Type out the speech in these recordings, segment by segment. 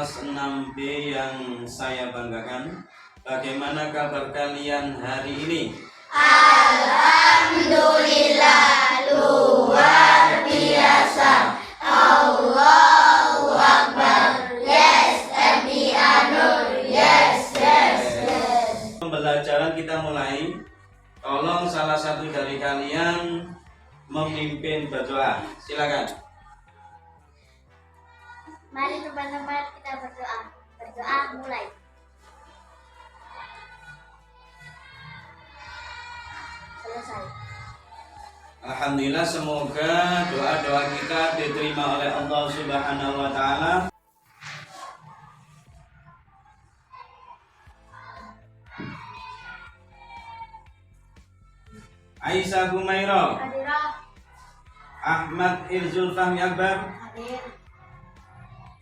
kelas 6B yang saya banggakan. Bagaimana kabar kalian hari ini? Alhamdulillah, luar biasa. Allahu Akbar. Yes, MI Anur. Yes. Pembelajaran kita mulai. Tolong salah satu dari kalian memimpin berdoa. Silakan. Mari teman-teman kita berdoa. Berdoa mulai. Selesai. Alhamdulillah, semoga doa-doa kita diterima oleh Allah Subhanahu wa taala. Aisyah Gumairo, Hadirah. Ahmad Irzul Fahmi Akbar, Hadir.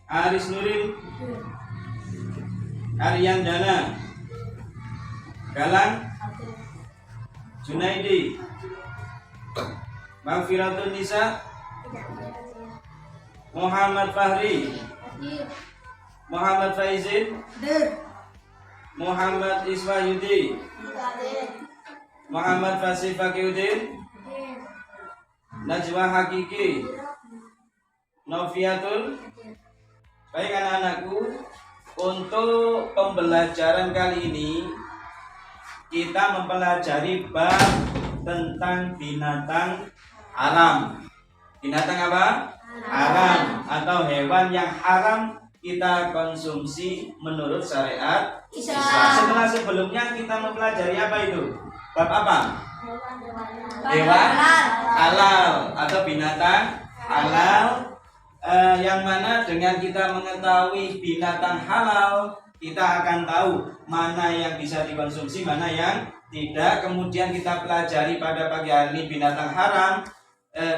Aris Nuril, Aryan Dana, Galang, Hadir. Junaidi, Maghfiratun Nisa, Tidak hadir. Muhammad Fahri, Hadir. Muhammad Faizin, Hadir. Muhammad Iswayudi, Hadir. Muhammad Fasih Fakiuddin, Hadir. Najwa Hakiki, Noviatul. Baik anak-anakku, untuk pembelajaran kali ini kita mempelajari bab tentang binatang haram. Binatang apa? Haram atau hewan yang haram kita konsumsi menurut syariat Islam. Setelah sebelumnya kita mempelajari apa itu? Bab apa? Hewan halal atau binatang halal, yang mana dengan kita mengetahui binatang halal, kita akan tahu mana yang bisa dikonsumsi, mana yang tidak. Kemudian kita pelajari pada pagi hari ini binatang haram,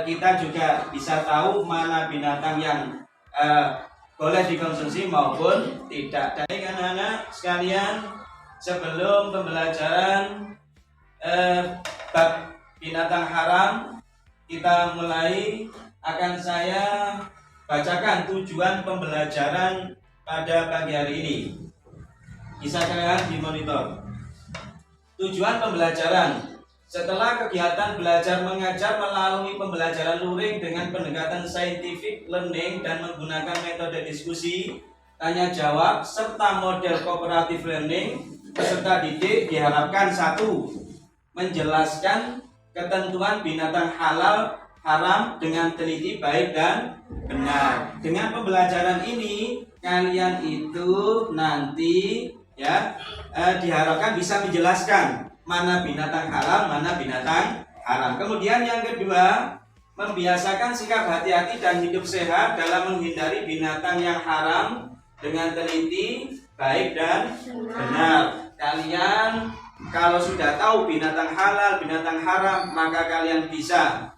kita juga bisa tahu mana binatang yang boleh dikonsumsi maupun tidak. Baik anak-anak sekalian, sebelum pembelajaran bab binatang haram kita mulai, akan saya bacakan tujuan pembelajaran pada pagi hari ini. Bisa kalian di monitor. Tujuan pembelajaran: setelah kegiatan belajar mengajar melalui pembelajaran luring dengan pendekatan scientific learning dan menggunakan metode diskusi, tanya jawab, serta model cooperative learning, peserta didik diharapkan: 1. Menjelaskan ketentuan binatang halal haram dengan teliti, baik dan benar. Dengan pembelajaran ini kalian itu nanti diharapkan bisa menjelaskan mana binatang halal, mana binatang haram. Kemudian yang kedua, membiasakan sikap hati-hati dan hidup sehat dalam menghindari binatang yang haram dengan teliti, baik dan benar. Kalian kalau sudah tahu binatang halal, binatang haram, maka kalian bisa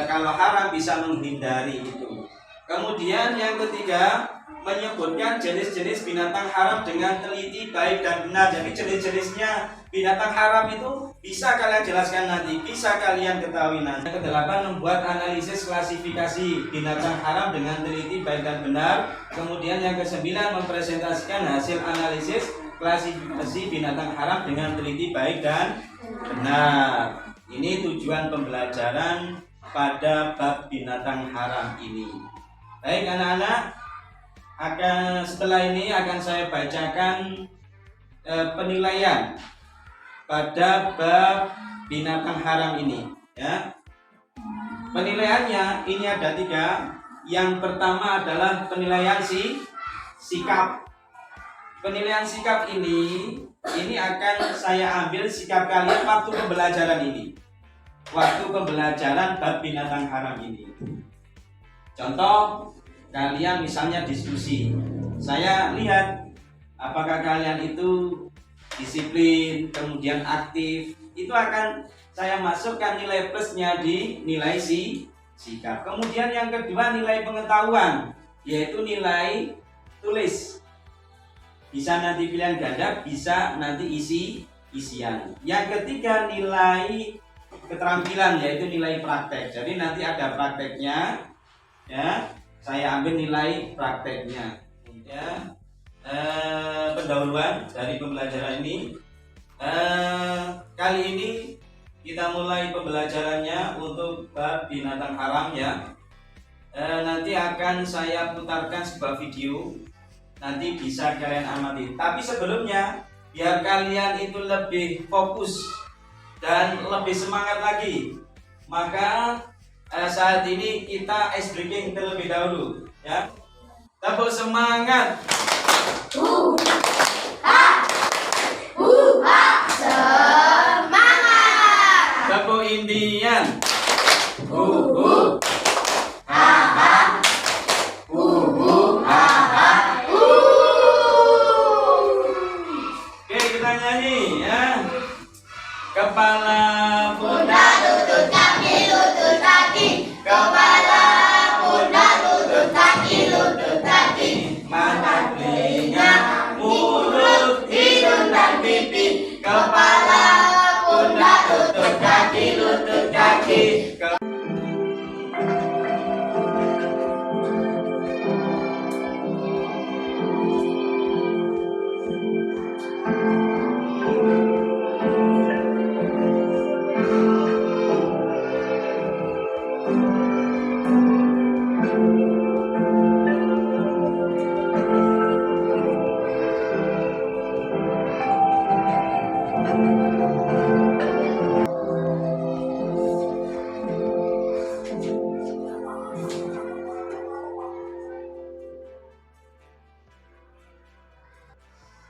kalau haram bisa menghindari itu. Kemudian yang ketiga, menyebutkan jenis-jenis binatang haram dengan teliti, baik dan benar. Jadi jenis-jenisnya binatang haram itu bisa kalian jelaskan nanti, bisa kalian ketahui nanti. Yang kedelapan, membuat analisis klasifikasi binatang haram dengan teliti, baik dan benar. Kemudian yang kesembilan, mempresentasikan hasil analisis klasifikasi binatang haram dengan teliti, baik dan benar. Ini tujuan pembelajaran pada bab binatang haram ini. Baik anak-anak, setelah ini akan saya bacakan penilaian pada bab binatang haram ini, ya. Penilaiannya ini ada 3. Yang pertama adalah penilaian sikap. Penilaian sikap ini akan saya ambil sikap kalian waktu pembelajaran ini, waktu pembelajaran bab binatang haram ini. Contoh, kalian misalnya diskusi, saya lihat apakah kalian itu disiplin, kemudian aktif, itu akan saya masukkan nilai plusnya di nilai sikap. Kemudian yang kedua, nilai pengetahuan, yaitu nilai tulis. Bisa nanti pilihan ganda, bisa nanti isian. Yang ketiga, nilai keterampilan, yaitu nilai praktek. Jadi nanti ada prakteknya, ya. Saya ambil nilai prakteknya. Ya. pendahuluan dari pembelajaran ini. Kali ini kita mulai pembelajarannya untuk bab binatang haram ya. Nanti akan saya putarkan sebuah video, nanti bisa kalian amati. Tapi sebelumnya, biar kalian itu lebih fokus dan lebih semangat lagi, maka saat ini kita ice breaking terlebih dahulu ya. Tepuk semangat. Semangat. Tepuk Indian. Oke, kita nyanyi ya. Kepala Pundak, lutut, kaki, lutut, kaki. Kepala, pundak, lutut, kaki, lutut, kaki. mata, telinga, mulut, hidung dan pipi. Kepala, pundak, lutut, kaki, lutut, kaki.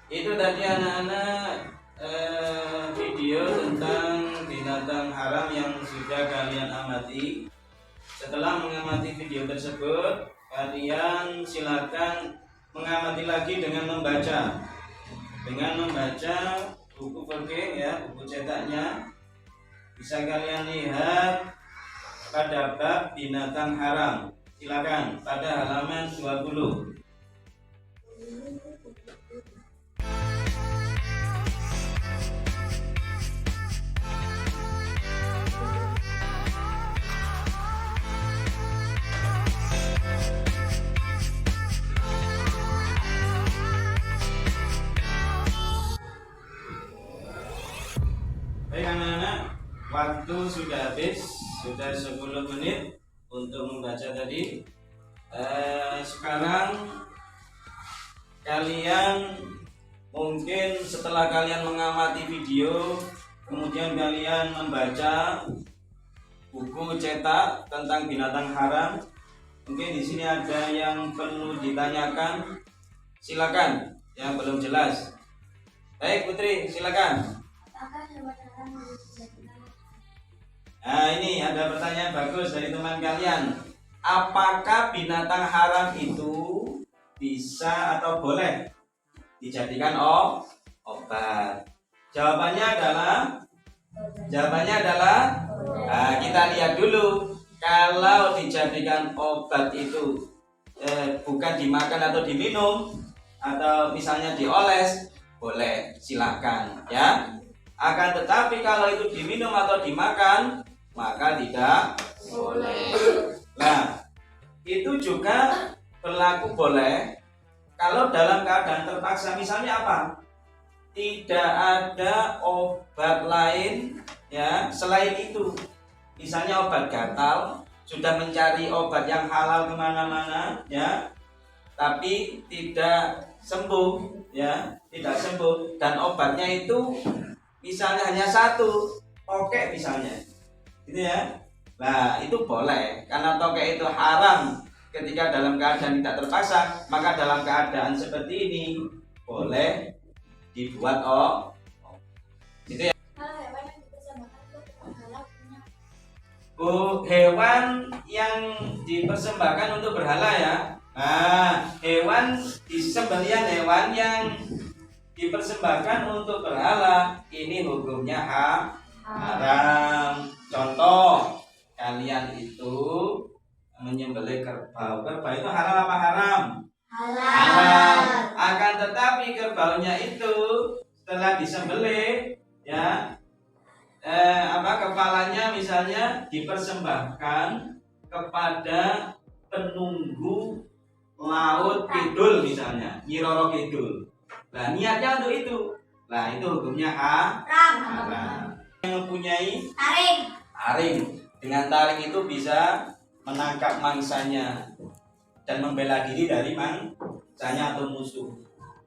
Itu tadi anak-anak video tentang binatang haram yang sudah kalian amati. Setelah mengamati video tersebut, kalian silakan mengamati lagi dengan membaca. Dengan membaca buku perke ya, buku cetaknya. Bisa kalian lihat pada bab binatang haram. Silakan pada halaman 20. Baik anak-anak, waktu sudah habis, sudah 10 menit untuk membaca tadi. Sekarang kalian mungkin setelah kalian mengamati video, kemudian kalian membaca buku cetak tentang binatang haram, mungkin di sini ada yang perlu ditanyakan. Silakan, yang belum jelas. Baik Putri, silakan. Apakah hewan haram harus dijadikan? Nah ini ada pertanyaan bagus dari teman kalian. Apakah binatang haram itu bisa atau boleh dijadikan obat? Jawabannya adalah kita lihat dulu. Kalau dijadikan obat itu bukan dimakan atau diminum, atau misalnya dioles, boleh, silakan ya. Akan tetapi kalau itu diminum atau dimakan, maka tidak boleh. Nah, itu juga berlaku boleh kalau dalam keadaan terpaksa. Misalnya apa? Tidak ada obat lain ya selain itu. Misalnya obat gatal, sudah mencari obat yang halal kemana-mana ya, tapi tidak sembuh ya, tidak sembuh, dan obatnya itu misalnya hanya satu, tokek misalnya, gitu ya. Nah itu boleh, karena tokek itu haram ketika dalam keadaan tidak terpaksa, maka dalam keadaan seperti ini boleh dibuat gitu ya. Kalau hewan yang dipersembahkan untuk berhala punya Hewan yang dipersembahkan untuk berhala ya. Nah, hewan disembelihan, hewan yang dipersembahkan untuk berhala ini hukumnya haram. Contoh, kalian itu menyembelih kerbau. Kerbau itu halal apa haram? Halal. Akan tetapi kerbaunya itu setelah disembelih ya, kepalanya misalnya dipersembahkan kepada penunggu laut kidul misalnya, Nyi Roro Kidul. Nah, niatnya untuk itu. Nah, itu hukumnya haram. Yang mempunyai taring. Dengan taring itu bisa menangkap mangsanya dan membela diri dari mangsanya atau musuh.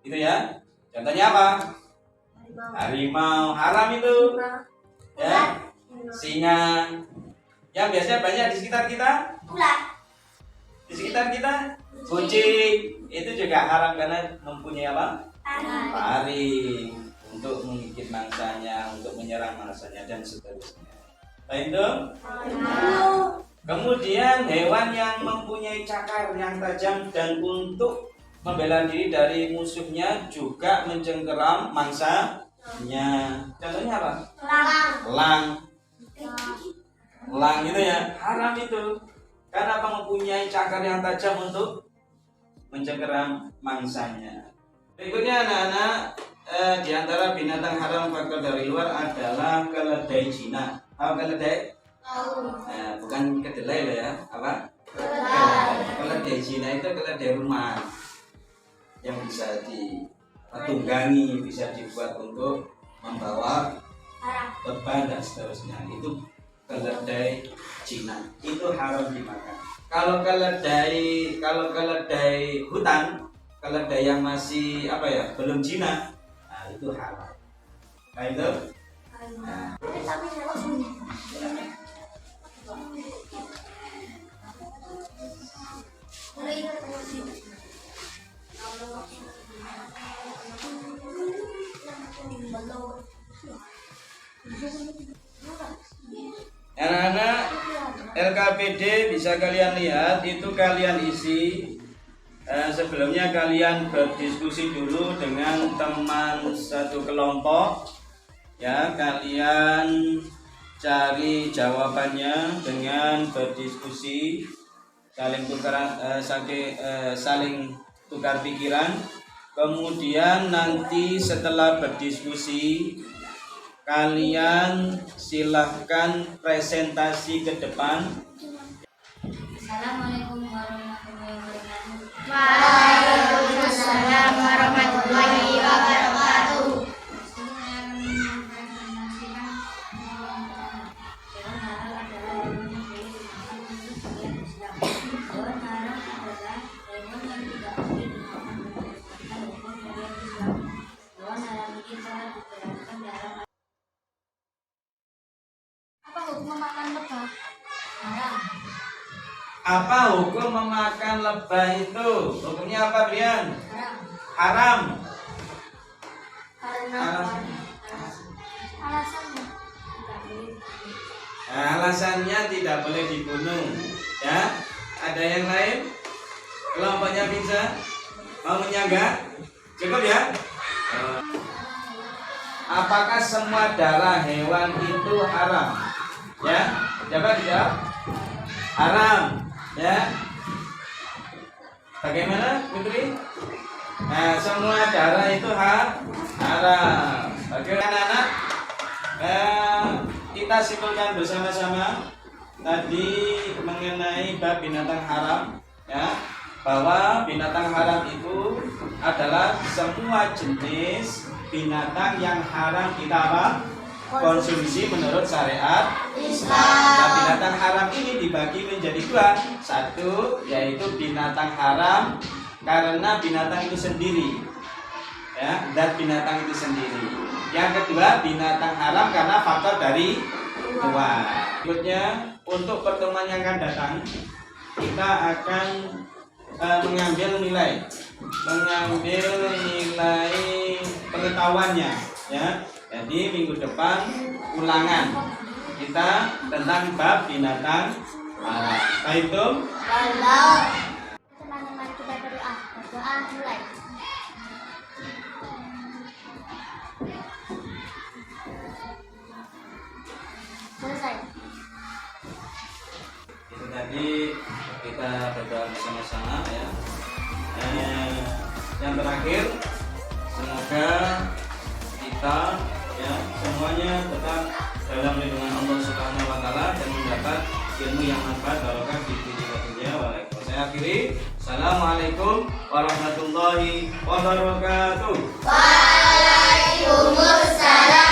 Itu ya. Contohnya apa? Harimau, haram itu. Ya. Singa. Yang biasanya banyak di sekitar kita. Di sekitar kita, kucing itu juga haram karena mempunyai apa? Taring untuk menggigit mangsanya, untuk menyerang mangsanya dan seterusnya. Baik dong. Kemudian hewan yang mempunyai cakar yang tajam dan untuk membela diri dari musuhnya juga mencengkeram mangsanya. Contohnya apa? Elang itu ya, haram itu. Karena apa? Mempunyai cakar yang tajam untuk mencengkeram mangsanya. Berikutnya anak-anak, di antara binatang haram faktor dari luar adalah keledai Cina. Apa keledai? Bukan kedelai loh ya. Apa? Keledai Cina itu keledai rumah yang bisa ditunggangi, bisa dibuat untuk membawa beban dan seterusnya. Itu keledai Cina, itu haram dimakan. Kalau keledai hutan, keledai yang masih belum Cina, nah itu haram. Nah itu. Nah. Anak-anak, LKPD bisa kalian lihat, itu kalian isi. Sebelumnya kalian berdiskusi dulu dengan teman satu kelompok. Ya, kalian cari jawabannya dengan berdiskusi, saling tukar pikiran. Kemudian nanti setelah berdiskusi, kalian silahkan presentasi ke depan. Assalamualaikum warahmatullahi wabarakatuh. Waalaikumsalam warahmatullahi wabarakatuh. Apa hukum memakan lebah? Haram. Apa hukum memakan lebah itu? Hukumnya apa, Brian? Haram. Haram. Alasannya? Nah, alasannya tidak boleh dibunuh. Ya, ada yang lain? Kelompoknya bisa mau menyangga? Cukup ya? Apakah semua darah hewan itu haram? Ya, coba dijawab. Haram. Ya. Bagaimana, Putri? Nah, semua darah itu haram. Oke, anak-anak. Kita simpulkan bersama-sama tadi mengenai bab binatang haram, ya, bahwa binatang haram itu adalah semua jenis binatang yang haram kita konsumsi menurut syariat Islam. Nah, binatang haram ini dibagi menjadi dua. Satu, yaitu binatang haram karena binatang itu sendiri, ya, dan binatang itu sendiri. Yang kedua, binatang haram karena faktor dari luar. Berikutnya, untuk pertemuan yang akan datang, kita akan mengambil nilai pengetahuannya, ya. Jadi minggu depan ulangan kita tentang bab binatang haram. Baik itu. Teman-teman kita berdoa. Berdoa mulai. Selesai. Itu tadi kita berdoa bersama-sama, ya. Yang terakhir, semoga kita, ya, semuanya tetap dalam lindungan Allah Subhanahu wa taala dan mendapat ilmu yang manfaat barokah di dunia. Saya akhiri. Assalamualaikum warahmatullahi wabarakatuh. Waalaikumsalam